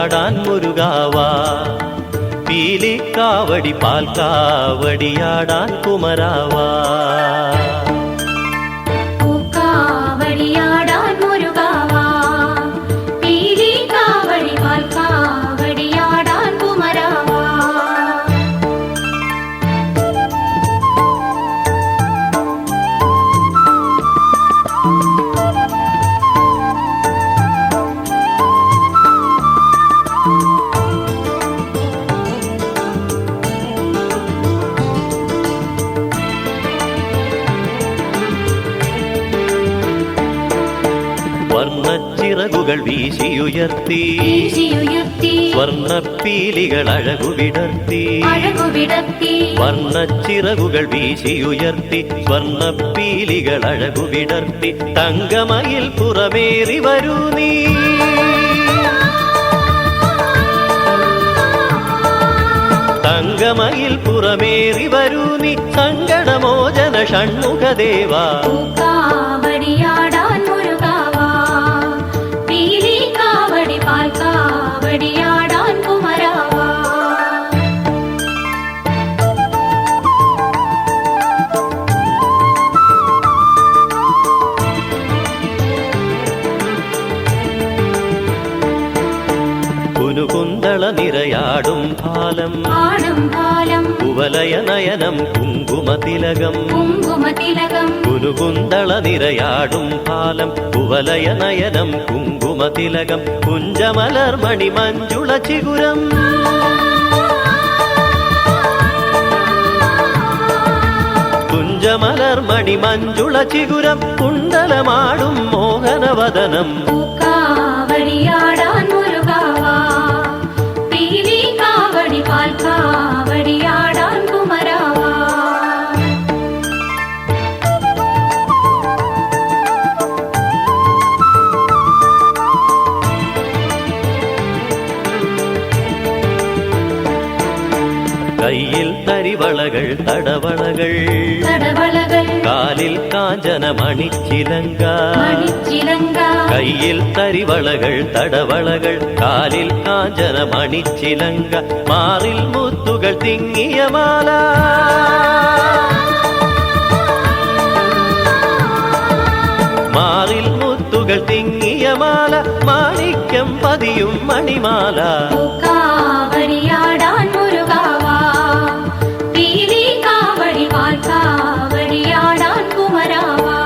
കാവടിയാടാൻ മുരുകാവാ, പീലിക്കാവടി പാൽക്കാവടിയാടാൻ കുമരാവാ. പൂക്കാവടിയാടാൻ മുരുകാവാ, പീലിക്കാവടി പാൽക്കാവടിയാടാൻ കുമരാവാ. വർണ്ണച്ചിറകുകൾ വീശിയുയർത്തി സ്വർണ്ണപ്പീലികൾ അഴകുവിടർത്തി. വർണ്ണച്ചിറകുകൾ വീശിയുയർത്തി സ്വർണ്ണപ്പീലികൾ അഴകുവിടർത്തി. തങ്കമയിൽ പുറമേറി വരൂ നീ, തങ്കമയിൽ പുറമേറി വരൂ നീ, സങ്കടമോചന ഷൺമുഖദേവാ. പൂക്കാവടിയാടാൻ മുരുകാവാ, പീലിക്കാവടി പാൽക്കാവടിയാടാൻ കുമരാവാ. കുനുകുന്തള നിറയാടും ഭാലം കുവലയ നയനം കുങ്കുമതിലകം. കുനുകുന്തള നിറയാടും ഭാലം കുവലയ നയനം കുങ്കുമതിലകം. കുഞ്ചമലർമണി മഞ്ജുള ചിഗുരം, കുഞ്ചമലർമണി മഞ്ജുള ചിഗുരം. കുണ്ടലമാടും മോഹനവദനം. പൂക്കാവടിയാടാൻ മുരുകാവാ, പീലിക്കാവടി പാൽക്കാവടിയാടാൻ കുമരാവാ. കയ്യിൽ തരിവളകൾ തടവളകൾ, കാലിൽ കാഞ്ചന മണിച്ചിലങ്ക. കയ്യിൽ തരിവളകൾ തടവളകൾ, കാലിൽ കാഞ്ചന മണിച്ചിലങ്ക. മാറിൽ മുത്തുകൾ തിങ്ങിയ മാല, മാറിൽ മുത്തുകൾ തിങ്ങിയ മാല. മാണിക്യം പതിയും മണിമാല. പൂക്കാവടിയാടാൻ മുരുകാവാ, പീലിക്കാവടി പാൽക്കാവടിയാടാൻ കുമരാവാ.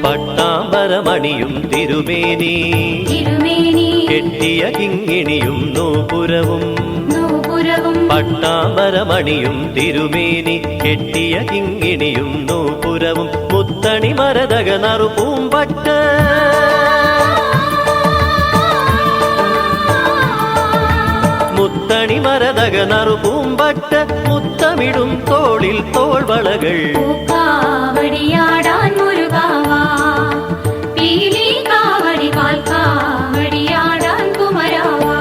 പട്ടാമ്പരമണിയും തിരുമേനി കെട്ടിയ കിങ്ങിണിയും നൂപുരവും. പട്ടാമ്പരമണിയും തിരുമേനി കെട്ടിയ കിങ്ങിണിയും നൂപുരവും. മുത്തണി മരതക നറുപൂമ്പട്ട്, മുത്തണി മരതക നറുപൂമ്പട്ട്. മുത്തമിടും തോളിൽ തോൾവളകൾ. പൂക്കാവടിയാടാൻ മുരുകാവാ, പീലിക്കാവടി പാൽക്കാവടിയാടാൻ കുമരാവാ.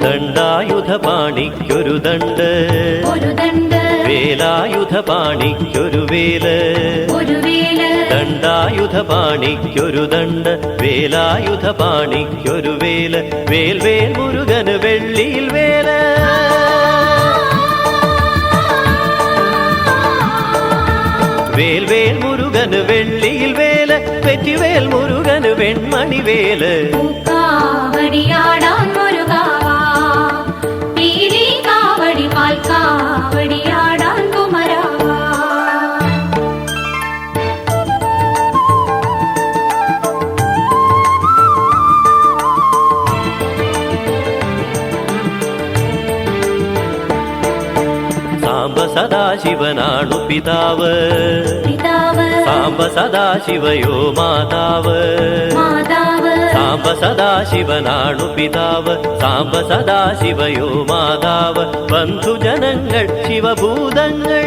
ദണ്ഡായുധപാണിക്കൊരു ദണ്ഡ്, വേലായുധപാണിക്കൊരു വേല്. ദണ്ഡായുധപാണിക്കൊരു ദണ്ഡ്, വേലായുധപാണിക്കൊരു വേല്. വേൽവേൽ മുരുകന് വെള്ളിയിൽ വേല്, വേൽവേൽ മുരുകന് വെള്ളിയിൽ വേല്. പെറ്റിവേൽ മുരുകന് വെൺമണിവേല്. പൂക്കാവടിയാടാൻ മുരുകാവാ, പീലിക്കാവടി പാൽക്കാവടിയാടാൻ കുമരാവാ. സാംബ സദാശിവനാണു പിതാവ്, സാംബ സദാശിവയോ മാതാവ്. സാംബ സദാശിവനാണു പിതാവ്, സാംബ സദാശിവയോ മാതാവ്. ബന്ധുജനങ്ങൾ ശിവഭൂതങ്ങൾ,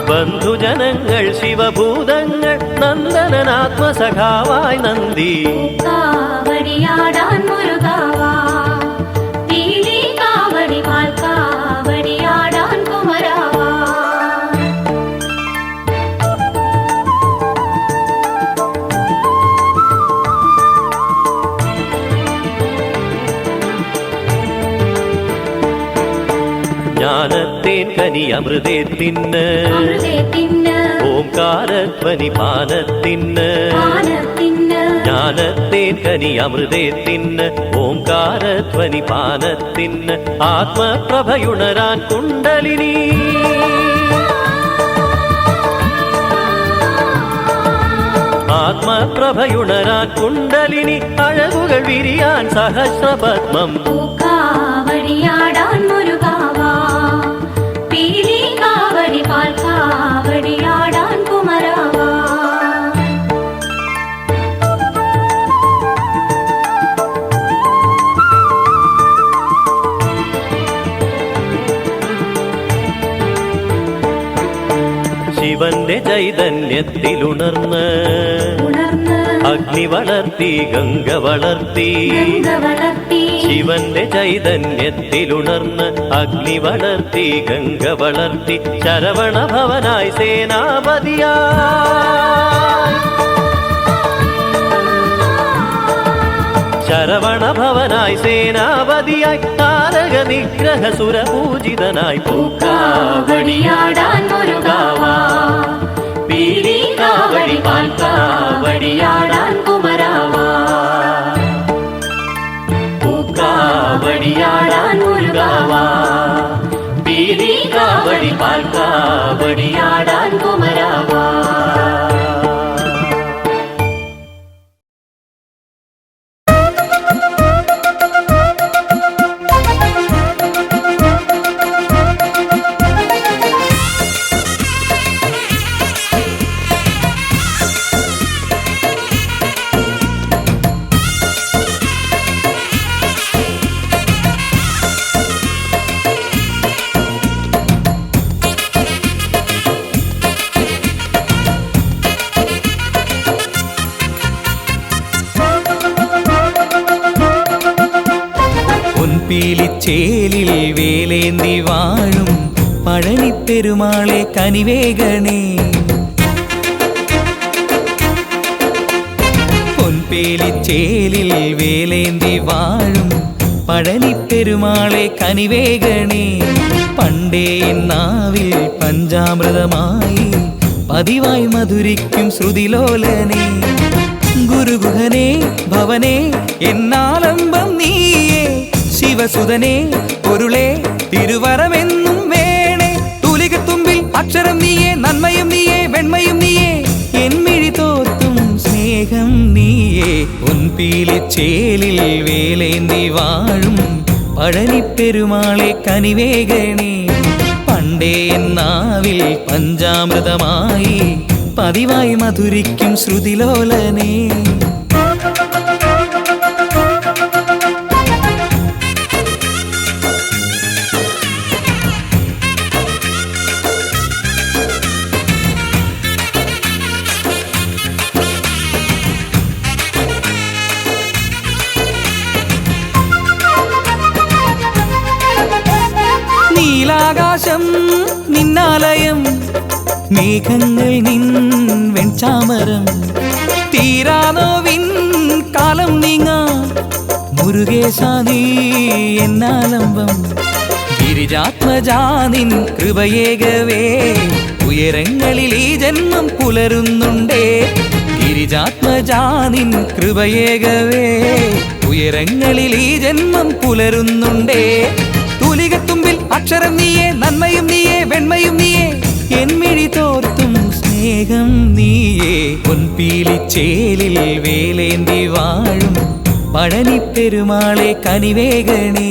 ബന്ധുജനങ്ങൾ ശിവഭൂതങ്ങൾ. നന്ദനാത്മസഖാവായി നന്ദി കാവടിയാടാൻ മുരുകാവാ, പീലി കാവടി പാൽ കാവടിയാടാൻ കുമരാവാ. ജ്ഞാനത്തേൻ കനി അമൃതേത്തിന്, ഓംകാരധ്വനി പാനത്തിന്. ജ്ഞാനത്തേൻ കനി അമൃതേത്തിന്, ഓംകാരധ്വനി പാനത്തിന്. ആത്മപ്രഭയുണരാൻ കുണ്ടലിനി, ആത്മപ്രഭയുണരാൻ കുണ്ടലിനി. അഴകുകൾ വിരിയാൻ സഹസ്രപത്മം. കാവടിയാടാൻ മുരുകാവാ, പീലി കാവടി പാൽ കാവടിയാടാൻ കുമരാവാ. ശിവന്റെ ചൈതന്യത്തിലുണർന്ന് അഗ്നി വളർത്തി ഗംഗ വളർത്തി. ശിവന്റെ ചൈതന്യത്തിലുണർന്ന് അഗ്നി വളർത്തി ഗംഗ വളർത്തി. ശരവണ ഭവനായി സേനാപതിയായി, ശരവണ ഭവനായി സേനാപതിയായി. താരക നിഗ്രഹ സുരപൂജിതനായി. പൂക്കാവടിയാടാൻ മുരുകാവാ, പീലി കാവടി പാൽ കാവടിയാടാൻ കുമരാവാ. പൂക്കാവടിയാടാൻ മുരുകാവാ, പീലി കാവടി പാൽ കാവടിയാടാൻ കുമരാവാ. പീലിച്ചേലിൽ വേലേന്തി വാഴും പഴനിപ്പെരുമാളെ കനിവേഗണേ. പൊൻപേലിച്ചേലിൽ വേലേന്തി വാഴും പഴനിപ്പെരുമാളെ കനിവേഗണേ. പണ്ടേ നാവിൽ പഞ്ചാമൃതമായി പതിവായി മധുരിക്കും ശ്രുതിലോലനെ. ഗുരുഗുഹനെ ഭവനെ എന്നാലംബം നീയേ, ശിവസുതനെ പൊരുളെ തിരുവരമെന്നും വേണേ. തൂലികത്തുമ്പിൽ അക്ഷരം നീയേ, നന്മയും നീയേ, വെണ്മയും നീയേ, എന്മിഴി തോർത്തും സ്നേഹം നീയേ. പൊൻപീലിച്ചേലിൽ വേലേന്തി വാഴും പഴനിപ്പെരുമാളെ കനിവേഗണേ. പണ്ടേ നാവിൽ പഞ്ചാമൃതമായി പതിവായി മധുരിക്കും ശ്രുതിലോലനെ. നീലാകാശം നിന്നാലയം, മേഘങ്ങൾ നിൻ വെൺചാമരം. തീരാനോവിൻ കാലം നീങ്ങാ മുരുകേശ നീ എന്നാലംബം. ഗിരിജാത്മജാനിൻ കൃപയേകവേ ഉയരങ്ങളിൽ ഈ ജന്മം പുലരുന്നുണ്ടേ. ഗിരിജാത്മജാനിൻ കൃപയേകവേ ഉയരങ്ങളിൽ ഈ ജന്മം പുലരുന്നുണ്ടേ. തൂലികത്തുമ്പിൽ അക്ഷരം നീയേ, നന്മയും നീയേ, വെണ്മയും നീയേ, എന്മിഴി തോർത്തും സ്നേഹം നീയേ. പൊൻപീലിച്ചേലിൽ വേലേന്തി വാഴും പഴനിപ്പെരുമാളെ കനിവേഗണേ.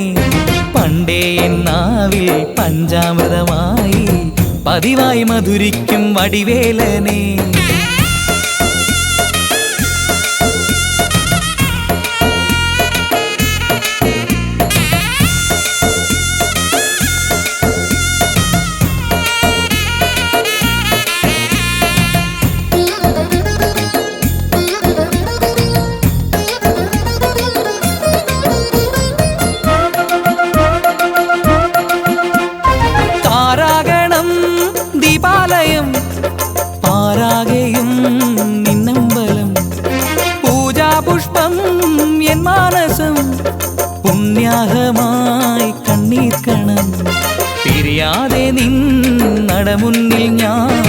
പണ്ടേ നാവിൽ പഞ്ചാമൃതമായി പതിവായി മധുരിക്കും വടിവേലനെ. താരാഗണം ദീപാലയം പാരാകെയും നിന്നമ്പലം, പൂജാപുഷ്പം എൻ മാനസം പുണ്യാഹമായി കണ്ണീർക്കണം. പിരിയാതെ നിന്നടമുന്നിൽ ഞാൻ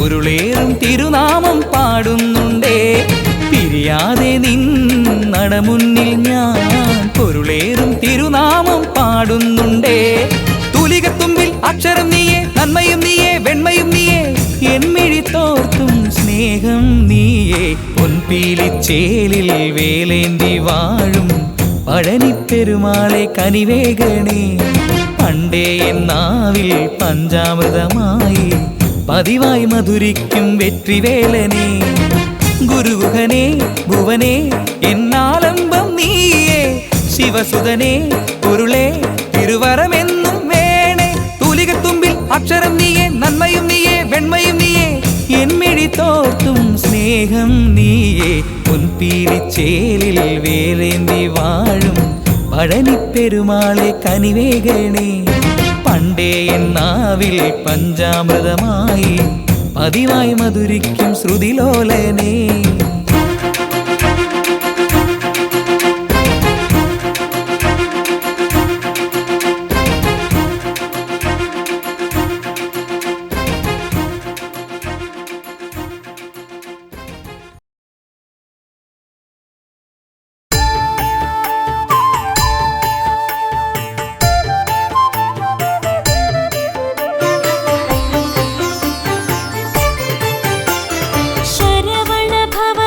ഉരുളേറും തിരുനാമം പാടുന്നുണ്ടേ. പിരിയാതെ നിന്നടമുന്നിൽ ഞാൻ പൊരുളേറും തിരുനാമം പാടുന്നുണ്ടേ. തുലികത്തുമ്പിൽ അക്ഷരം നീയേ, നന്മയും നീയേ, വെണ്മയും നീയേ, എന്മിഴി തോർത്തും സ്നേഹം നീയേ. പൊൻപീലിച്ചേലിൽ വേലേന്തി വാഴും പഴനിപ്പെരുമാളെ കനിവേഗണേ. പണ്ടേ എന്നാവിൽ പഞ്ചാമൃതമായി പതിവായി മധുരിക്കും വെற்றிവേലനെ. ഗുരുഗുഹനെ ഭുവനെ എന്നാലംബം നീയേ. ശിവസുതനെ പൊരുളെ തിരുവരമെന്നും വേണേ. തുലികത്തുമ്പിൽ അക്ഷരം നീയേ, നന്മയും നീയേ, വെണ്മയും നീയേ, എന്മിഴി തോർത്തും സ്നേഹം നീയേ. പൊൻപീലിച്ചേലിൽ വേലേന്തി വാഴും പഴനിപ്പെരുമാളെ കനിവേഗണേ. പണ്ടേ എന്നാവിൽ പഞ്ചാമൃതമായി പതിവായി മധുരിക്കും ശ്രുതിലോലനെ. ശരവണ ഭവ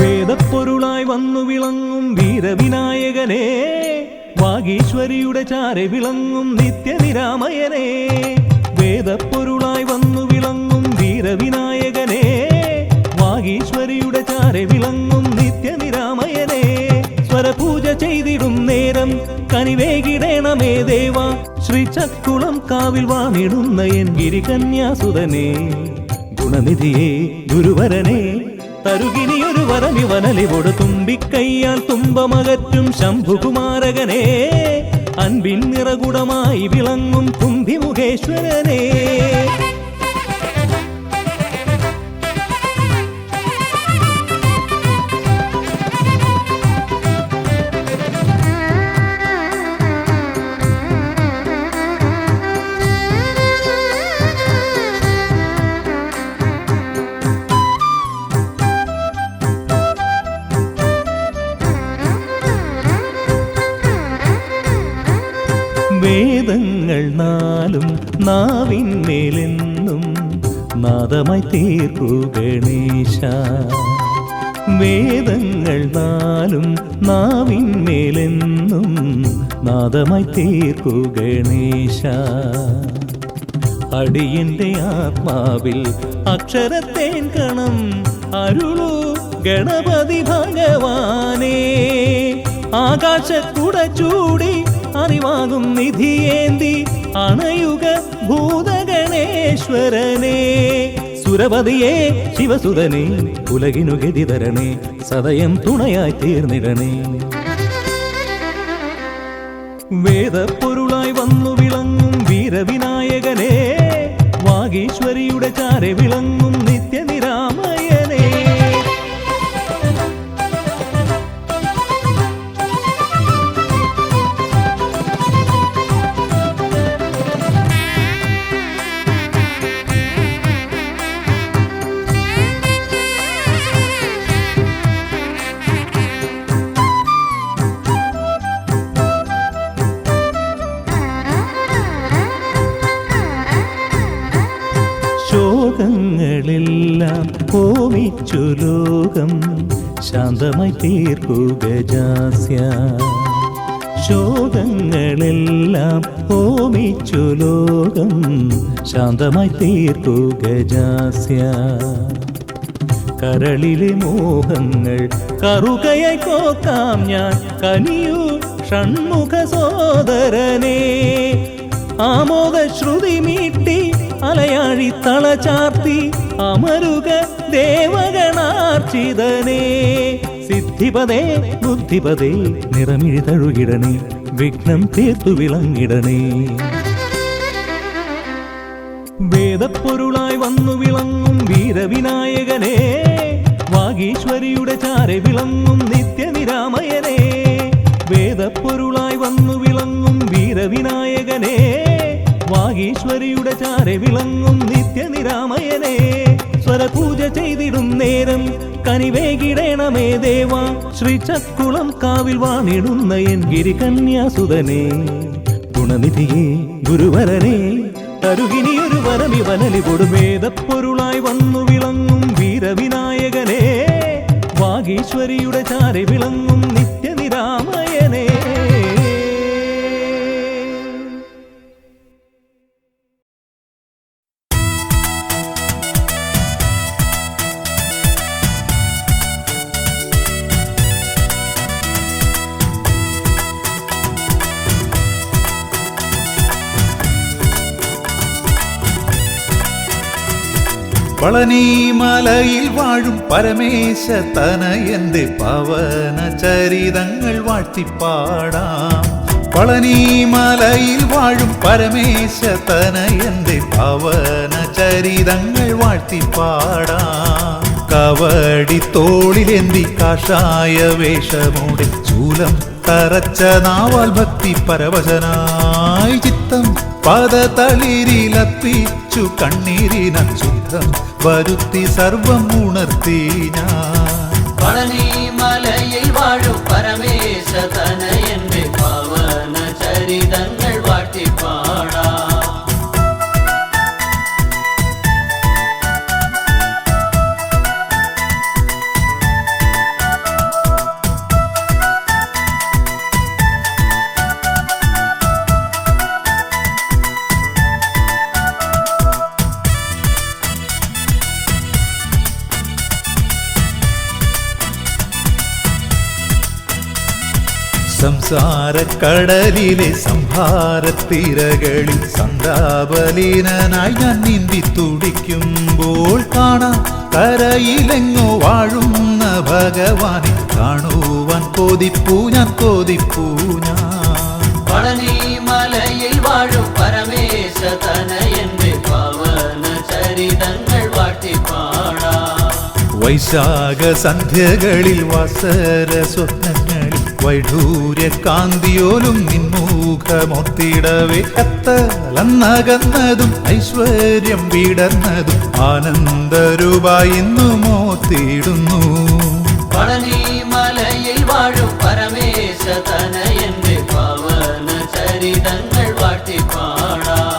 വേദപ്പൊരുളായി വന്നു വിളങ്ങും വീരവിനായകനെ, വാഗീശ്വരിയുടെ ചാരെ വിളങ്ങും നിത്യനിരാമയനെ. വേദപ്പൊരുളായി വന്നു വിളങ്ങും വീരവിനായകനെ, വാഗീശ്വരിയുടെ ചാരെ വിളങ്ങും നിത്യനിരാമയനെ. സ്വരപൂജ ചെയ്തിടും നേരം കനിവേകിടേണമേ ദേവ, ശ്രീചക്കുളം കാവിൽ വാണിടുന്ന എൻ ഗിരികന്യാസുതനെ. ഗുണനിധിയെ ഗുരുവരനെ, തരുകിനിയൊരു വരമിവനലിവോട് തുമ്പിക്കയ്യാൽ തുമ്പമകറ്റും ശംഭുകുമാരകനെ. അൻപിൻ നിറകുടമായി വിളങ്ങും കുംഭിമുഖേശ്വരനെ. വേദങ്ങൾ നാലും നാവിന്മേലെന്നും നാദമായി തീർക്കൂ ഗണേശ. വേദങ്ങൾ നാലും നാവിന്മേലെന്നും നാദമായി തീർക്കൂ ഗണേശ. അടിയന്റെ ആത്മാവിൽ അക്ഷരത്തേൻ കണം അരുളൂ ഗണപതി ഭഗവാനേ. ആകാശക്കുട ചൂടി അറിവാകും നിധിയേന്തി അണയുക ഭൂതഗണേശ്വരനെ. സുരപതിയെ ശിവസുതനെ, ഉലകിനു ഗതി തരണേ, സദയം തുണയായി തീർന്നിടണേ. വേദപ്പൊരുളായി വന്നു വിളങ്ങും വീരവിനായകനെ, വാഗീശ്വരിയുടെ ചാരെ വിളങ്ങും നിത്യനിരാമയനെ. ശോകങ്ങളെല്ലാം ഹോമിച്ചു ലോകം ശാന്തമായി തീർക്കൂ ഗജാസ്യ. ശോകങ്ങളെല്ലാം ഹോമിച്ചു ലോകം ശാന്തമായി തീർക്കൂ ഗജാസ്യ. കരളിലെ മോഹങ്ങൾ കറുകയായി കോക്കാം ഞാൻ, കനിയൂ ഷൺമുഖ സോദരനെ. ആമോദ ശ്രുതി മീട്ടി അലയാഴി തളചാർത്തി അമരുക ദേവഗണാർച്ചിതനേ. സിദ്ധിപദേ ബുദ്ധിപദേ നിറമിഴി തഴുകിടണേ, വിഘ്നം തീർത്തു വിളങ്ങിടണേ. വേദപ്പൊരുളായി വന്നു വിളങ്ങും വീരവിനായകനെ, വാഗീശ്വരിയുടെ ചാരെ വിളങ്ങും നിത്യനിരാമയനെ. വേദപ്പൊരുളായി വന്നു വിളങ്ങും വീരവിനായകനെ, വാഗീശ്വരിയുടെ ചാരെ വിളങ്ങും നിത്യനിരാമയനെ. സ്വരപൂജ ചെയ്തിടും നേരം കനിവേകിടേണമേ ദേവ, ശ്രീചക്കുളം കാവിൽ വാണിടുന്ന എൻ ഗിരികന്യാസുതനെ. ഗുണനിധിയെ ഗുരുവരനെ, തരുകിനിയൊരു വരമിവനലിവോട് വേദപ്പൊരുളായി വന്നു വിളങ്ങും വീരവിനായകനെ, വാഗീശ്വരിയുടെ ചാരെ വിളങ്ങും നിത്യനിരാമയനെ. പളനിമലയിൽ വാഴും പരമേശ തനയന്റെ പവന ചരിതങ്ങൾ വാഴ്ത്തിപ്പാടാം. പളനിമലയിൽ വാഴും പരമേശ തനയന്റെ പവന ചരിതങ്ങൾ വാഴ്ത്തിപ്പാടാം. കവടി തോളിലെന്തി കാഷായ വേഷമോടെ ചൂലം തറച്ച നാവാൽ ഭക്തി പരവശനായി ചിത്തം പദതളിരിലർപ്പിച്ചു കണ്ണീരിനശുദ്ധം വരുത്തി സർവം ഉണർത്തി ഞാൻ. പളനിമലയിൽ വാഴും പരമേശ തനയന്റെ പവന ചരിതങ്ങൾ വാഴ്ത്തിപ്പാടാം. സംസാരക്കടലിലെ സംഹാരത്തിരകളിൽ സന്താപലീനനായി ഞാൻ നീന്തി തുടിക്കുമ്പോൾ കാണാം കരയിലെങ്ങോ വാഴുന്ന ഭഗവാനെ കാണുവാൻ കൊതിപ്പൂ ഞാൻ പളനി മലയിൽ വാഴും പരമേശ തനയന്റെ പവന ചരിതങ്ങൾ വാട്ടിപ്പാടാം. വൈശാഖ സന്ധ്യകളിൽ വാസര സ്വപ്നങ്ങളിൽ വൈഢൂര്യ കാന്തിയോലും നിൻമുഖമൊത്തിടവേ കത്തലന്നകന്നതും ഐശ്വര്യം വിടർന്നതും ആനന്ദരൂപായി ഇന്നു മോത്തിടുന്നു. പളനി മലയിൽ വാഴും പരമേശ തനയന്റെ പവന ചരിതങ്ങൾ വാട്ടിപ്പാടാം.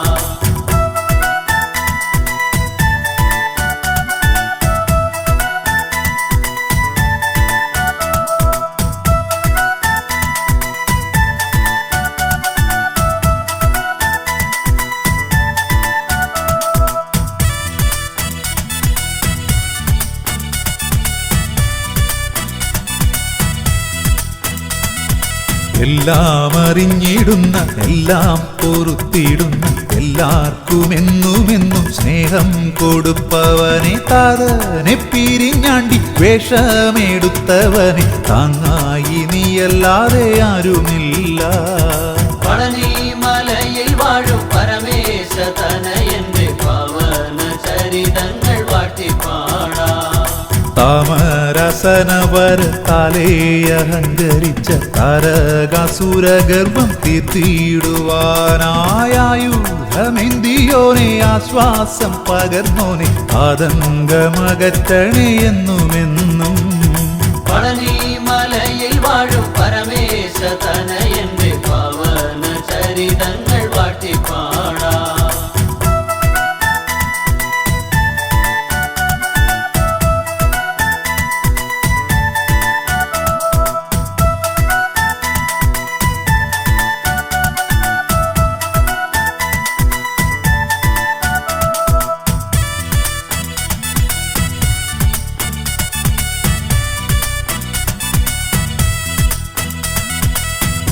എല്ലാം അറിഞ്ഞിടുന്ന എല്ലാം പൊറുത്തിടുന്ന എല്ലാവർക്കും എന്നുമെന്നും സ്നേഹം കൊടുപ്പവനെ താതനെ പിരിഞ്ഞാണ്ടി വേഷമെടുത്തവനെ താങ്ങായി നീയല്ലാതെ ആരുമില്ല. പളനി മലയിൽ വാഴും പരമേശ തനയന്റെ പവന ചരിതങ്ങൾ വാട്ടിപ്പാടാം. താമരസനവര താലേ അഹങ്കരിച്ച താരകാസുരഗർഭം തീർത്തിടുവാനായുധമെന്തിയോനെ ആശ്വാസം പകർന്നോനെ ആതങ്കമകറ്റണേ എന്നുമെന്നും. പളനി മലയിൽ വാഴും പരമേശ തനയന്റെ പവന ചരിതങ്ങൾ വാട്ടിപ്പാടാം.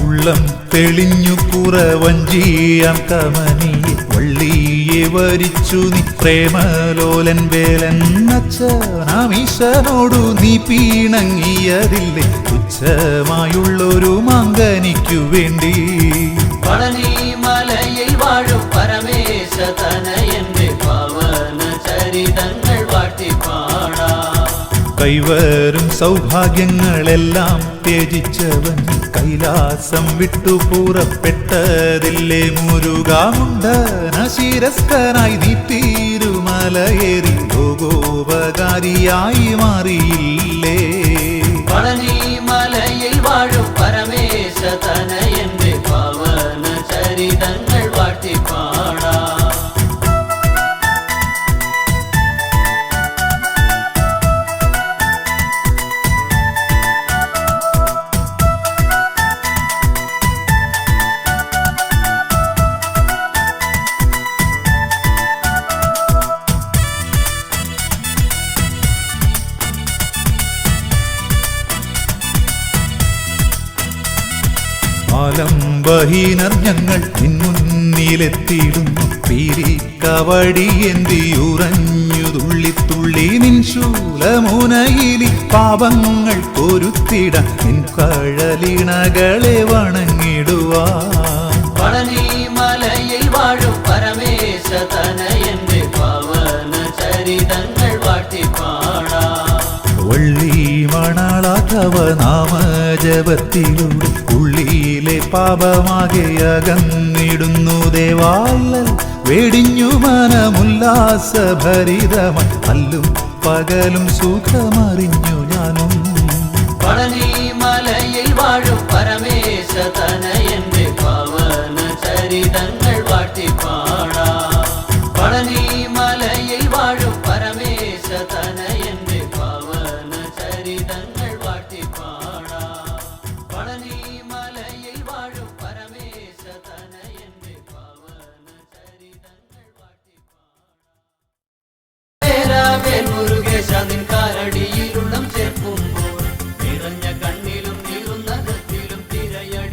ഉള്ളം തെളിഞ്ഞു കുറവഞ്ചിയാം കമനിയെ വള്ളിയെ വരിച്ചു നീ പ്രേമലോലൻ വേലൻ അച്ഛനാമീശനോടു നീ പീണങ്ങിയതില്ലേ തുച്ഛമായുള്ളൊരു മാങ്കനിക്കു വേണ്ടി. പളനി മലയിൽ വാഴും പരമേശ തനയന്റെ പവന ചരിതങ്ങൾ വാട്ടിപ്പാടാം. കൈവരും സൗഭാഗ്യങ്ങളെല്ലാം ത്യജിച്ചവൻ കൈലാസം വിട്ടു പുറപ്പെട്ടതില്ലേ മുരുകാമുണ്ടന ശിരസ്കനായി നീ തിരുമലയേറി ലോകോപകാരിയായി മാറിയില്ലേ. പളനി മലയിൽ വാഴും പരമേശ തനയന്റെ പവന ചരിതങ്ങൾ വാട്ടിപ്പാടാം. ആലംബഹീനർ ഞങ്ങൾ മുന്നിലെത്തിയിടുന്നു പീരിക്കവടി എന്തിയുറഞ്ഞു തുള്ളിത്തുള്ളി നിൻ ശൂലമുനയിലി പാപങ്ങൾ പൊരുത്തിട നിൻ കഴലിണകളെ വണങ്ങിടുവാൻ. പളനി മലയിൽ വാഴും പരമേശ തനയന്റെ പവന ചരിതങ്ങൾ വാട്ടിപ്പാടാം. വള്ളി മണാളാധവ നാമജപത്തിലൂടെ ഉള്ളിലെ പാപമാകെ അകന്നിടുന്നു ദേവാലൽ വെടിഞ്ഞു മനമുല്ലാസഭരിതമായി അല്ലും പകലും സുഖമറിഞ്ഞു ഞാനും. പളനി മലയിൽ വാഴും പരമേശ തനയന്റെ പവന ചരിതങ്ങൾ വാട്ടിപ്പാടാം. പളനി മലയിൽ വാഴും പരമേശ തനയന്റെ പവന ചരിതങ്ങൾ വാട്ടിപ്പാടാം. പളനി മലയിൽ വാഴും പരമേശ തനയന്റെ പവന ചരിതങ്ങൾ വാട്ടിപ്പാടാം. മുരുകേശ നിൻ കാലടിയിലുള്ളം ചേർക്കുമ്പോൾ നിറഞ്ഞ കണ്ണിലും നീറുന്ന കത്തിലും തിരയടി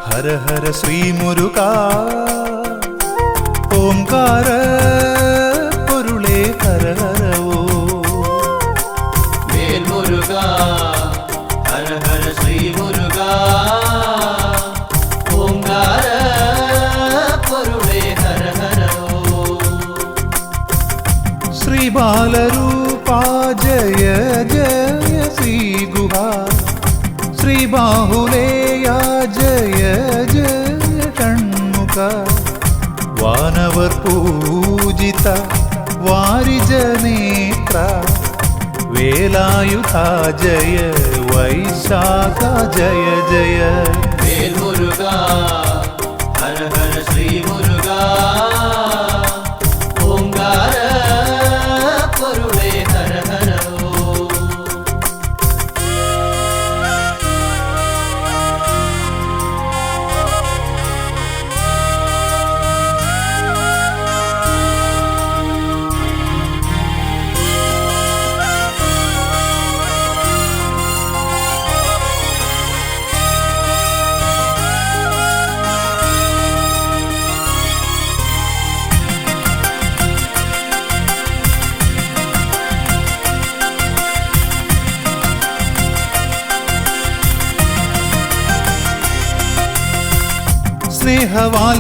ഹര ഹര ശ്രീ മുരുക ഓംകാര പൊരുളേ ഹര ഹരവോ വേൽ മുരുക ഹര ഹര ശ്രീ മുരുക ഓംകാര പൊരുളേ ഹര ഹരോ ശ്രീ ബാലരൂപാ ജയ ജയ ശ്രീ ഗുഹാ ശ്രീ ബാഹുലേയാ ജയ ജയ ഷൺമുഖ വാനവർ പൂജിത വാരിജനേത്ര വേലായുധ ജയ വൈശാഖ ജയ ജയ വേൽ മുരുക ഹര ഹര ശ്രീ മുരുക ഓംകാര പൊരുളേ ഹര ഹരോ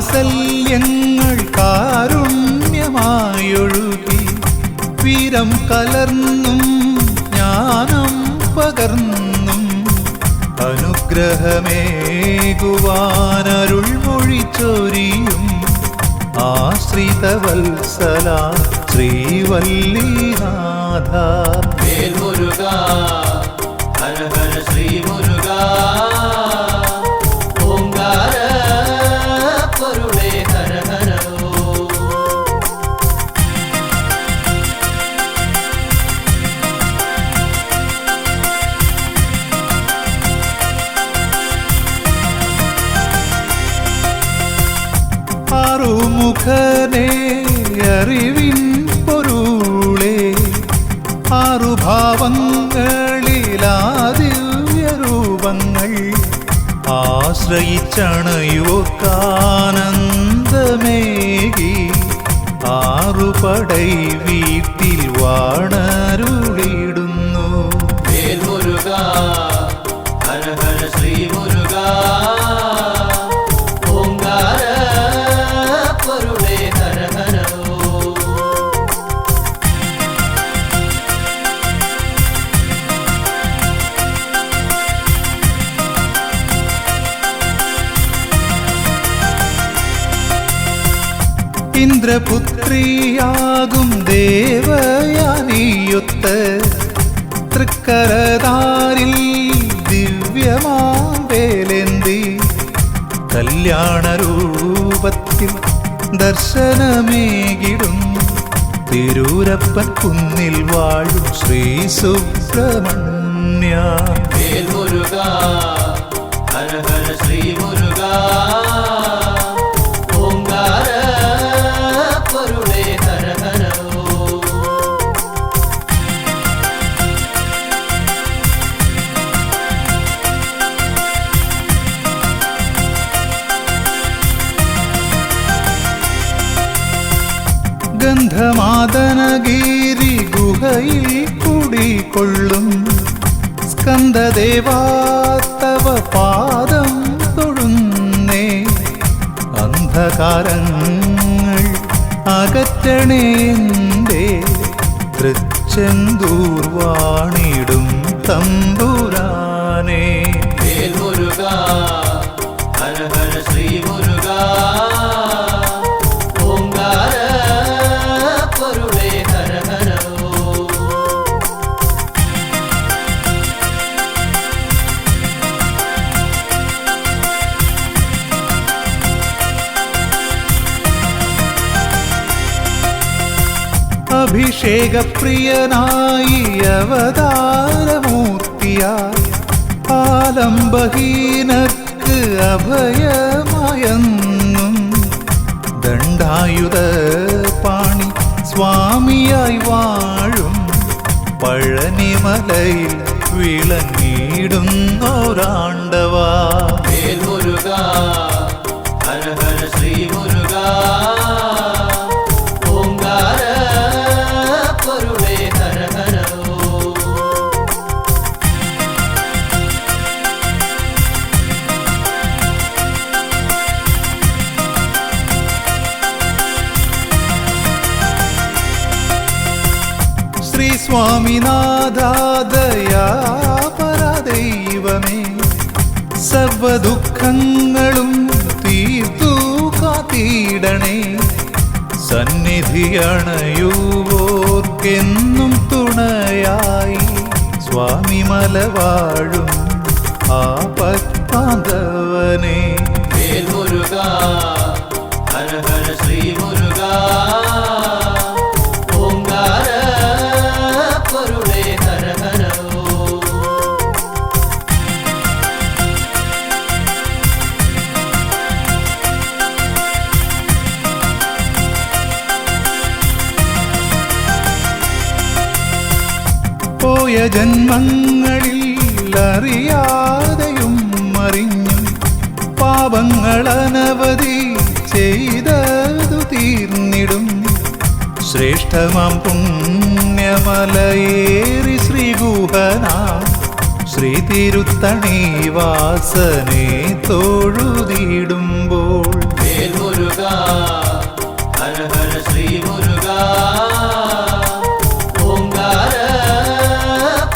സ്നേഹവാത്സല്യങ്ങൾ കാരുണ്യമായൊഴുകി വീരം കലർന്നും ജ്ഞാനം പകർന്നും അനുഗ്രഹമേകുവാനരുൾ മൊഴിച്ചൊരിയും ആശ്രിതവത്സല ശ്രീവല്ലിനാഥ വേൽ മുരുക ഹര ഹര ശ്രീ മുരുക ഓംകാര പൊരുളേ ഹര ഹരോ ആറുമുഖനേ അറിവിൻ പൊരുളേ ആറുഭാവങ്ങളിലാദിവ്യരൂപങ്ങൾ ആശ്രയിച്ചണയോക്കാനന്ദമേകി ആറുപടൈ വീട്ടിൽ വാണരുളിടുന്നു വേൽ മുരുക ഹര ഹര ശ്രീ മുരുക ഓംകാര പൊരുളേ ഹര ഹരോ ഇന്ദ്രപുത്രിയാകും ദേവയാനിയൊത്ത് തൃക്കരതാരിൽ ദിവ്യമാവേലേന്തി കല്യാണരൂപത്തിൽ ദർശനമേകിടും തിരൂരപ്പൻ കുന്നിൽ വാഴും ശ്രീ സുബ്രഹ്മണ്യ വേൽ മുരുക ഹര ഹര ശ്രീ മുരുക ഓംകാര പൊരുളേ ഹര ഹരോ ഗന്ധമാദനഗിരി ഗുഹയിൽ കുടികൊള്ളും സ്കന്ദദേവാത്തവ പാദം തൊഴുന്നേ അന്ധകാരങ്ങൾ അകറ്റണേന്റെ തൃച്ചെന്തൂർവാണിടും തമ്പുരാനേ വേൽ മുരുക ഹര ഹര ശ്രീ മുരുക ഓംകാര പൊരുളേ ഹര ഹരോ അഭിഷേകപ്രിയനായി അവതാരമൂർത്തിയായി ആലംബഹീനർക്ക് അഭയമായെന്നും ദണ്ഡായുധ പാണി സ്വാമിയായി വാഴും പഴനിമലയിൽ വിളങ്ങിടുന്നോരാണ്ടവാ സ്വാമിനാഥാദയാപരദൈവമേ സർവദുഃഖങ്ങളും തീർത്തു കാത്തിടണേ സന്നിധിയണയുവോർക്കെന്നും തുണയായി സ്വാമി മലവാഴും ആപത്പാന്തവനേ വേൽ മുരുക ഹര ഹര ശ്രീ മുരുക ഓംകാര പൊരുളേ ഹര ഹര ഓ പോയ ജന്മങ്ങളിൽ അറിയാതെയും അറിഞ്ഞും പാപങ്ങളനവധി ചെയ്തതു തീർന്നിടും ശ്രേഷ്ഠമാം പുണ്യമലയേറി ശ്രീഗുഹനാ ശ്രീ തിരുത്തണിവാസനെ തൊഴുതിടുമ്പോൾ വേൽ മുരുക ഹര ഹര ശ്രീ മുരുക ഓംകാര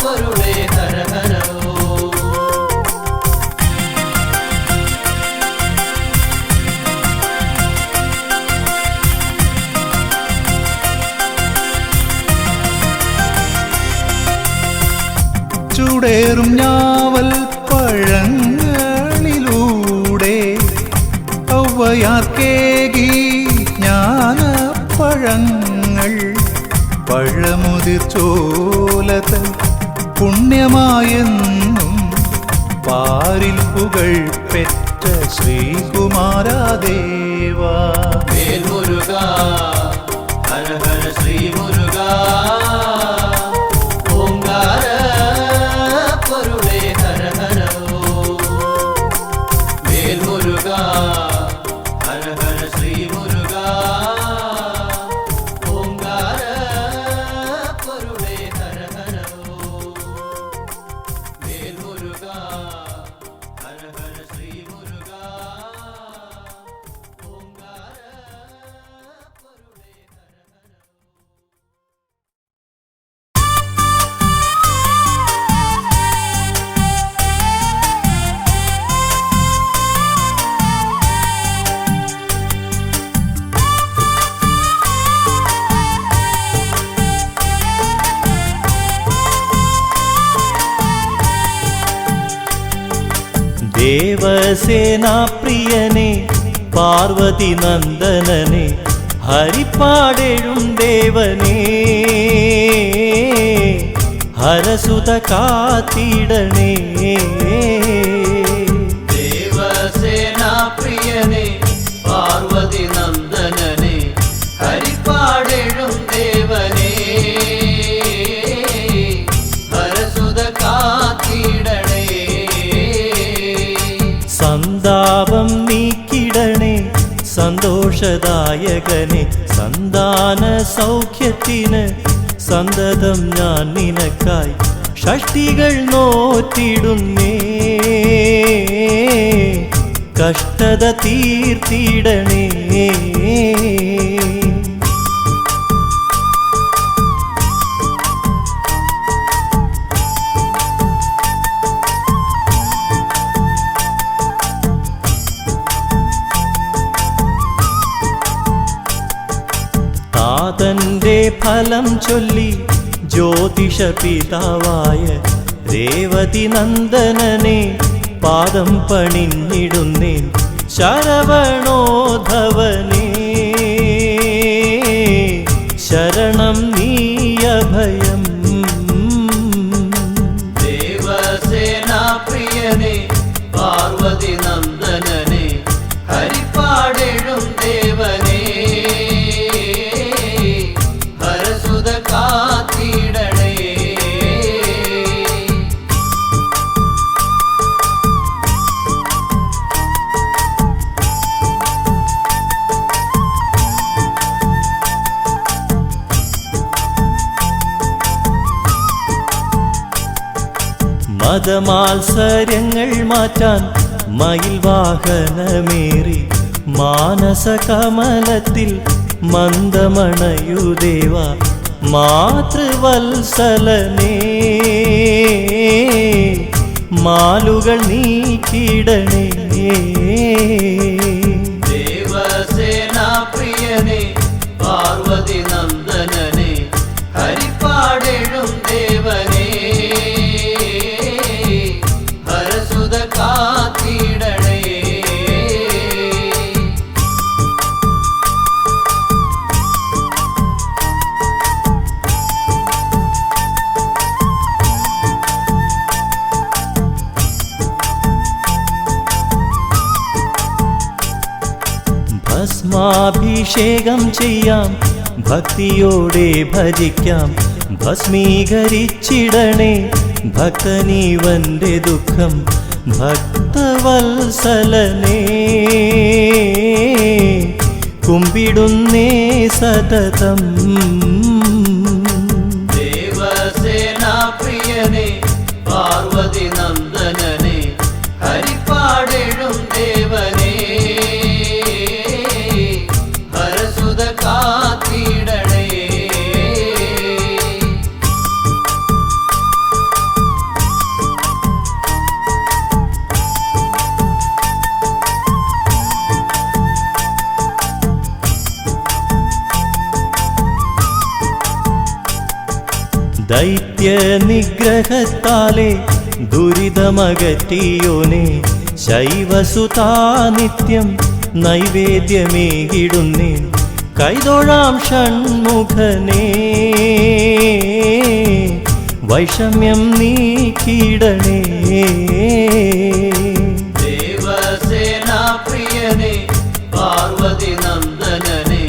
പൊരുളേ ഹര ഹര ഓ ചൂടേറും ഞാവൽ പഴങ്ങളിലൂടെ ഔവയാർക്കേകി ജ്ഞാനപ്പഴങ്ങൾ പഴമുതിർ ചോലതൻ പുണ്യമായെന്നും പാരിൽ പുകൾ പെറ്റ ശ്രീകുമാരദേവ വേൽ മുരുക ഹര ഹര ശ്രീ മുരുക ഓംകാര പൊരുളേ ഹര ഹര ഓ വേൽ മുരുക ഹര ഹര ശ്രീ മുരുക ഓംകാര പൊരുളേ ഹര ഹര ഓ വേൽ മുരുക ഹര ഹര ശ്രീ മുരുക ഓംകാര പൊരുളേ ഹര ഹര ദേവസേനാപ്രിയനെ പാർവതി നന്ദനനെ ഹരിപ്പാടെഴും ദേവനേ ഹരസുത കാത്തിടണേ ദേവസേനാപ്രിയനെ പാർവതി നന്ദനനെ ഹരിപ്പാടെഴും ദേവനേ ഹരസുത കാത്തിടണേ സന്താപം നീക്കിടണേ സന്തോഷദായകനെ സന്താന സൗഖ്യത്തിന് സന്തതം ഞാൻ നിനക്കായി ഷഷ്ടികൾ നോറ്റിടുന്നേ കഷ്ടത തീർത്തിടണേ താതന്റെ ഫലം ചൊല്ലി ജ്യോതിഷ പിതാവായ രേവതി നന്ദനനെ പാദം പണിഞ്ഞിടുന്നേൻ ശരവണോധവനേ ശരണം നീയഭയം ദേവസേനാപ്രിയനെ പാർവതി നന്ദനനെ ഹരിപ്പാടെഴും ദേവനേ ഹരസുത കാത്തിടണേ മതമാത്സര്യങ്ങൾ മാറ്റാൻ മയിൽ വാഹനമേറി മാനസകമലത്തിൽ മന്ദമണയുദേവ മാതൃവത്സലനേ മാലുകൾ നീക്കിടണേ ദേവസേനാപ്രിയനെ പാർവതി നന്ദനനെ ഹരിപ്പാടെഴും ദേവനേ ഹരസുത കാത്തിടണേ ഭസ്മാഭിഷേകം ചെയ്യാം ഭക്തിയോടെ ഭജിക്കാം ഭസ്മീകരിച്ചിടണേ ഭക്തനീവന്റെ ദുഃഖം ഭക്തവത്സലനേ കുമ്പിടുന്നേ സതതം ദേവസേനാപ്രിയനെ പാർവതി നന്ദനനെ ഹരിപ്പാടെഴും ദേവനേ ഹരസുത കാത്തിടണേ ദൈത്യ നിഗ്രഹത്താലെ ദുരിതമകറ്റിയോനെ ശൈവസുതാ നിത്യം നൈവേദ്യമേകിടുന്നേ കൈതൊഴാം ഷൺമുഖനേ വൈഷമ്യം നീക്കിടണേ ദേവസേനാപ്രിയനെ പാർവതി നന്ദനനെ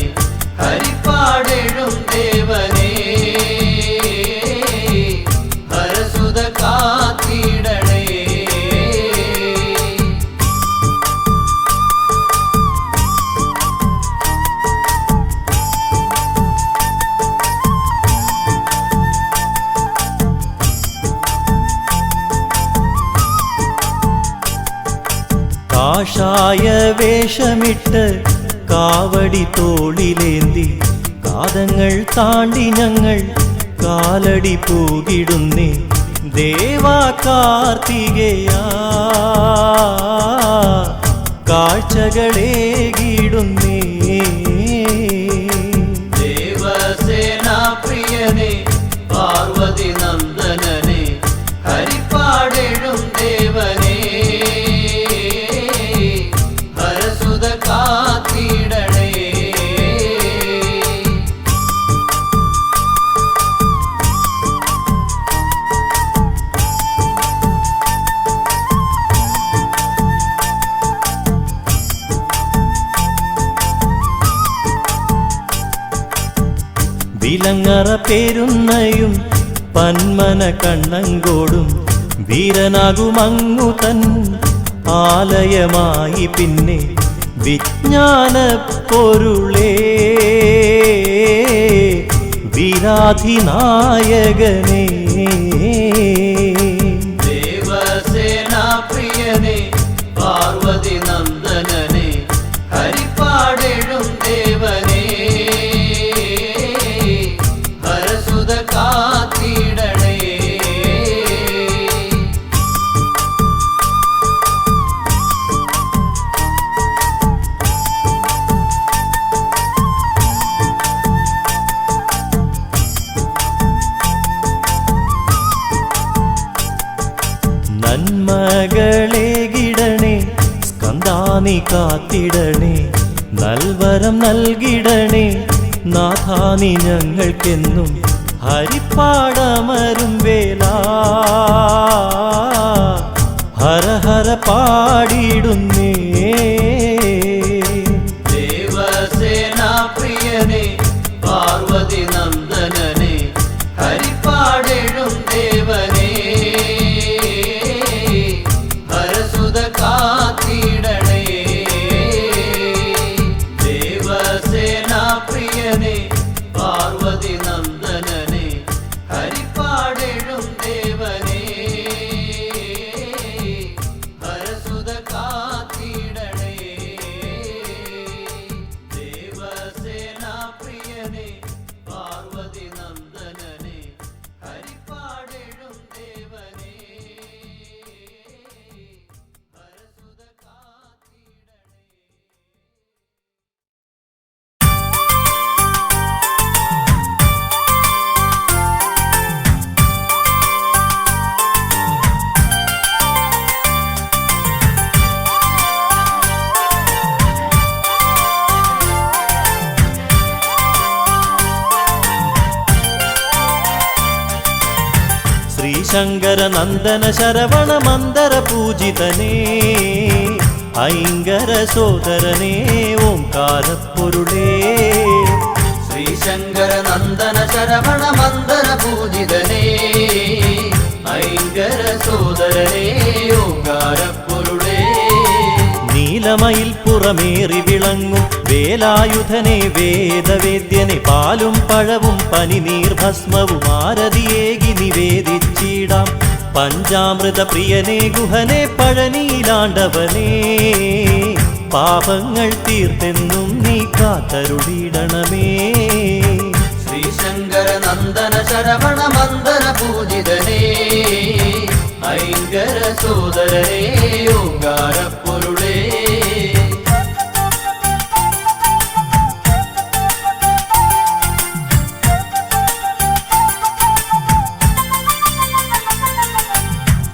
ഹരിപ്പാടെഴും ദേവനേ ഹരസുത കാത്തിടണേ കാഷായ വേഷമിട്ട് കാവടി തോളിലേന്തി കാതങ്ങൾ താണ്ടി ഞങ്ങൾ കാലടി പൂകിടുന്നേ ദേവാ കാർത്തികേയാ കാഴ്ചകളേകിടുന്നേ ദേവസേനാപ്രിയനെ പാർവതി നന്ദനനെ ഹരിപ്പാടെഴും ദേവനേ ഹരസുത കാത്തിടണേ വിലങ്ങറ പേരുന്നയും പന്മന കണ്ണങ്കോടും വീരനാകുമങ്ങു തൻ ആലയമായി പിന്നെ വിജ്ഞാന പൊരുളേ വീരാധിനായകനേ ദേവസേനാപ്രിയനെ പാർവതി നന്ദനനെ ഹരിപ്പാടെഴും ദേവനേ ഹരസുത കാത്തിടണേ നന്മകളേകിടണേ സ്കന്ദാനി കാത്തിടണേ നൽവരം നൽകിടണേ നാഥാനി ഞങ്ങൾക്കെന്നും ഹരിപ്പാടമരും വേല ഹര ഹര പാടിടുന്നേ ദേവസേനാപ്രിയനെ പാർവതി നന്ദനനെ ഹരിപ്പാടെഴും ദേവനേ ഹരസുത കാത്തിടണേ ദേവസേനാപ്രിയനെ പാർവതി നന്ദനനെ ഹരിപ്പാടെഴും ദേവനേ ഹരസുത കാത്തിടണേ ശ്രീശങ്കര നന്ദന ശരവണ മന്ദര പൂജിതനേ ഐങ്കര സോദരനേ ഓംകാരപ്പൊരുളേ ശ്രീശങ്കര നന്ദന ശരവണ മന്ദര പൂജിതനേ ഐങ്കര സോദരനേ ഓംകാരപ്പൊരുളേ നീലമയിൽ പുറമേറി വിളങ്ങും വേലായുധനെ വേദവേദ്യനെ പാലും പഴവും പനിനീർ ഭസ്മവും ആരതിയേകി നിവേദിച്ചിടാം പഞ്ചാമൃത പ്രിയനെ ഗുഹനെ പഴനീലാണ്ടവനേ പാപങ്ങൾ തീർത്തെന്നും നീ കാത്തരുളിടണമേ ശ്രീശങ്കര നന്ദന ശരവണ മന്ദര പൂജിതനേ ഐങ്കര സോദരനേ ഓംകാരപ്പൊരുളേ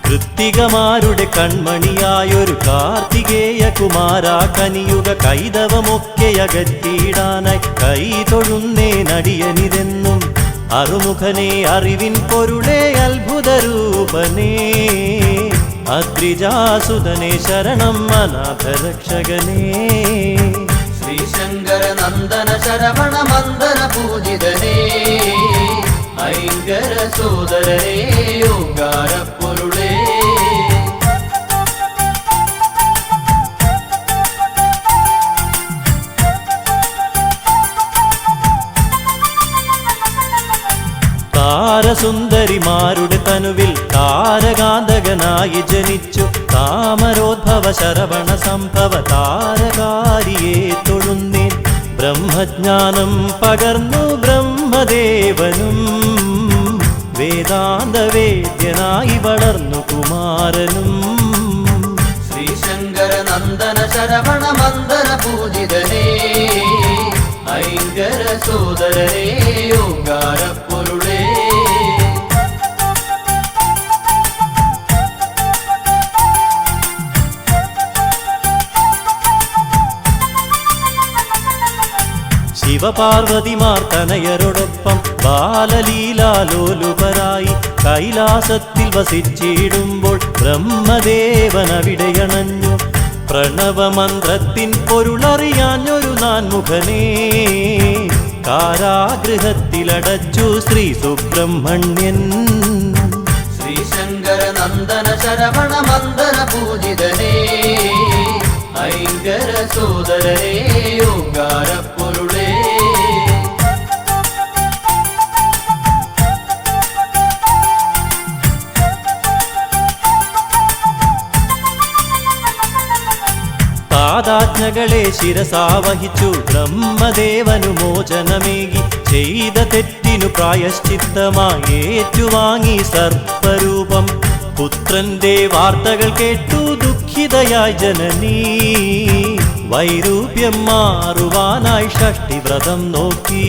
കൃത്തികമാരുടെ കൺമണിയായൊരു കാർത്തികേയ കുമാര കനിയുക കൈതവമൊക്കെ അകറ്റിയിടാനായി കൈ തൊഴുന്നേ നടിയനിതെന്നും അറുമുഖനെ അറിവിൻ പൊരുളേ അത്ഭുതരൂപനേ അദ്രിജാസുതനെ ശരണം അനാഥരക്ഷകനേ ശ്രീശങ്കര നന്ദന ശരവണ മന്ദര പൂജിതനേ ഐങ്കര സോദരനേ ഓംകാരപ്പൊരുളേ താരസുന്ദരിമാരുടെ തനുവിൽ താരകാന്തകനായി ജനിച്ചു താമരോദ്ഭവ ശരവണ സംഭവ താരകാരിയെ തൊഴുന്നേൻ ബ്രഹ്മജ്ഞാനം പകർന്നു ബ്രഹ്മദേവനും വേദാന്തവേദ്യനായി വളർന്നു കുമാരനും ശ്രീശങ്കര നന്ദന ശരവണ മന്ദര പൂജിതനേ ഐങ്കര സോദരനേ ഓംകാരപ്പൊരുളേ ശിവപാർവതിമാർ തനയരോടൊപ്പം ബാലലീലാലോലുപരായി കൈലാസത്തിൽ വസിച്ചിടുമ്പോൾ ബ്രഹ്മദേവൻ അവിടെയണഞ്ഞു പ്രണവമന്ത്രത്തിൻ പൊരുളറിയാഞ്ഞൊരു നാൻമുഖനേ കാരാഗൃഹത്തിലടച്ചു ശ്രീ സുബ്രഹ്മണ്യൻ ശ്രീശങ്കര നന്ദന ശരവണ മന്ദര പൂജിതനേ ഐങ്കര സോദരനേ ഓംകാരപ്പൊരുളേ താതാജ്ഞകളെ ശിരസാവഹിച്ചു ബ്രഹ്മദേവനു മോചനമേകി ചെയ്ത തെറ്റിനു പ്രായശ്ചിത്തമായി ഏറ്റുവാങ്ങി സർപ്പരൂപം പുത്രന്റെ വാർത്തകൾ കേട്ടു ദുഃഖിതയായി ജനനീ വൈരൂപ്യം മാറുവാനായി ഷഷ്ടിവ്രതം നോക്കി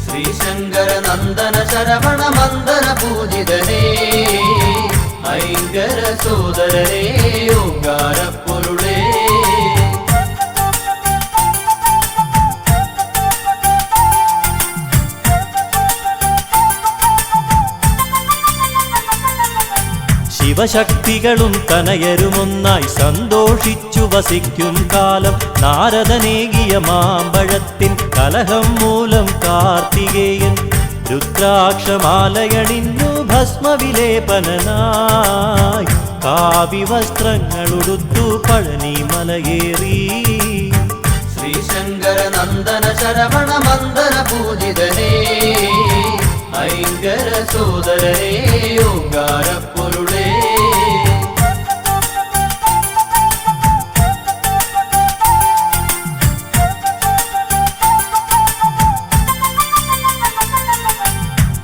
ശ്രീശങ്കര നന്ദന ശരവണ മന്ദര പൂജിതനേ ഐങ്കര സോദരനേ ഓംകാരപ്പൊരുളേ ശിവശക്തികളും തനയരുമൊന്നായി സന്തോഷിച്ചു വസിക്കും കാലം നാരദനേകിയ മാമ്പഴത്തിൻ കലഹം മൂലം കാർത്തികേയൻ രുദ്രാക്ഷമാലയണിഞ്ഞു ഭസ്മവിലേപനായി കാവ്യവസ്ത്രങ്ങളുടുത്തു പഴനി മലയേറി ശ്രീശങ്കര നന്ദന ശരവണ മന്ദര പൂജിതനേ ഐങ്കര സോദരനേ ഓംകാരപ്പൊരുളേ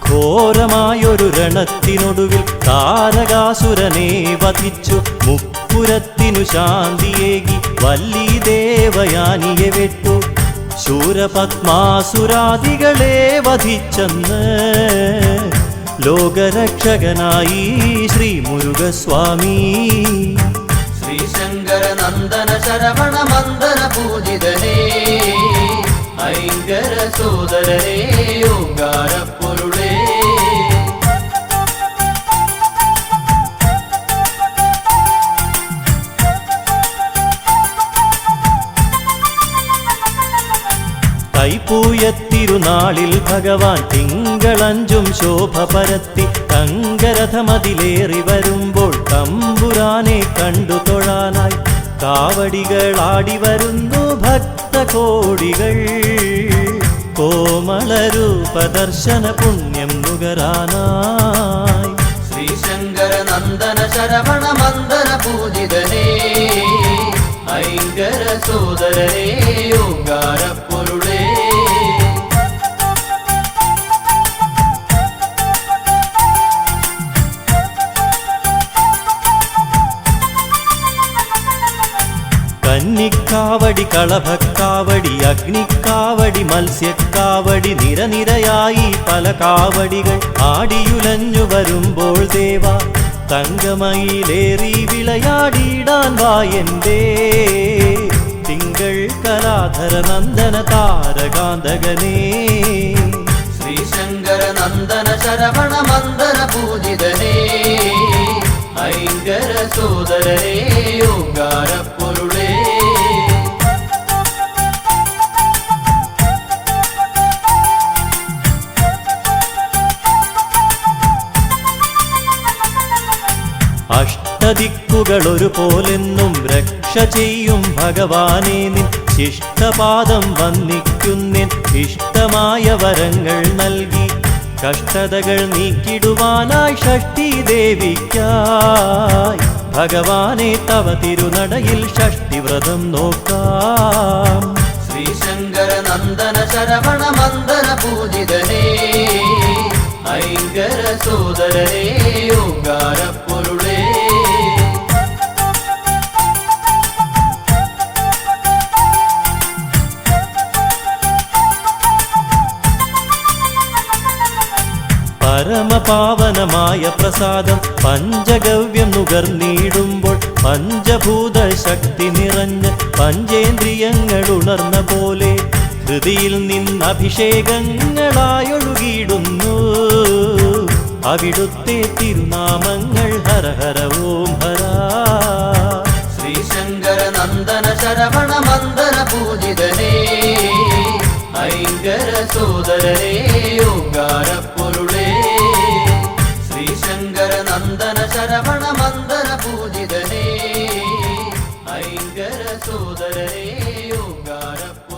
ഘോരമായൊരു രണത്തിനൊടുവിൽ താരകാസുരനെ വധിച്ചു മുപ്പുരത്തിനു ശാന്തിയേകി വല്ലി ദേവയാനിയെ വെട്ടു ശൂരപത്മാസുരാദികളെ വധിച്ചെന്ന് ലോകരക്ഷകനായി ശ്രീ മുരുകസ്വാമി ശ്രീശങ്കര നന്ദന ശരവണ മന്ദര പൂജിതനേ ഐങ്കര സോദരനേ ഓംകാരപ്പൊരുളേ തൈപ്പൂയത്തിരുനാളിൽ ഭഗവാൻ തിങ്കളഞ്ചും ശോഭ പരത്തി തങ്കരഥമതിലേറി വരുമ്പോൾ തമ്പുരാനെ കണ്ടു തൊഴാനായി കാവടികളാടി വരുന്നു ഭക്തകോടികൾ. കോമളരൂപദർശന പുണ്യം നുകരാനായി ശ്രീശങ്കര നന്ദന ശരവണ മന്ദന പൂജിതനേ ഐങ്കര സോദരനേ ഓങ്കാര പൊരുളേ. കന്നിക്കാവടി കളഭക്കാവടി അഗ്നിക്കാവടി മത്സ്യക്കാവടി നിരനിരയായി പല കാവടികൾ ആടിയുലഞ്ഞു വരുമ്പോൾ ദേവ തങ്കമയിലേറി വിളയാടിയിടാൻ വായന്റെ തിങ്കൾ കലാധര നന്ദന താരകാന്തകനേ. ശ്രീശങ്കര നന്ദന ശരവണ മന്ദന പൂജിതനേ ഐങ്കര സോദരനേ ഓങ്കാര പൊരുളേ. അഷ്ടദിക്കുകൾ ഒരുപോലെന്നും രക്ഷ ചെയ്യും ഭഗവാനെ നിൻ ശിഷ്ടപാദം വന്ദിക്കുന്നിൻ ഇഷ്ടമായ വരങ്ങൾ നൽകി കഷ്ടതകൾ നീക്കിടുവാനായി ഷഷ്ഠി ദേവിക്കായി ഭഗവാനെ തവ തിരുനടയിൽ ഷഷ്ഠിവ്രതം നോക്കാം. ശ്രീശങ്കര നന്ദന ശരവണ മന്ദന പൂജിതനേ ഐങ്കര സോദരനേ ഓങ്കാര പൊരുളേ. പരമപാവനമായ പ്രസാദം പഞ്ചഗവ്യം നുകർന്നിടുമ്പോൾ പഞ്ചഭൂത ശക്തി നിറഞ്ഞ് പഞ്ചേന്ദ്രിയങ്ങൾ ഉണർന്ന പോലെ ഹൃദിയിൽ നിന്നഭിഷേകങ്ങളായൊഴുകിയിടുന്നു അവിടുത്തെ തിരുനാമങ്ങൾ ഹര ഹര ഓം ഹര. ശ്രീശങ്കര നന്ദന ശരവണ മന്ദന പൂജിതനേ ഐങ്കര സോദരനേ ഓങ്കാര പൊരുളേ. ശ്രീശങ്കര നന്ദന ശരവണ മന്ദന പൂജിതനേ ഐങ്കര സോദരനേ ഓങ്കാര പൊരുളേ.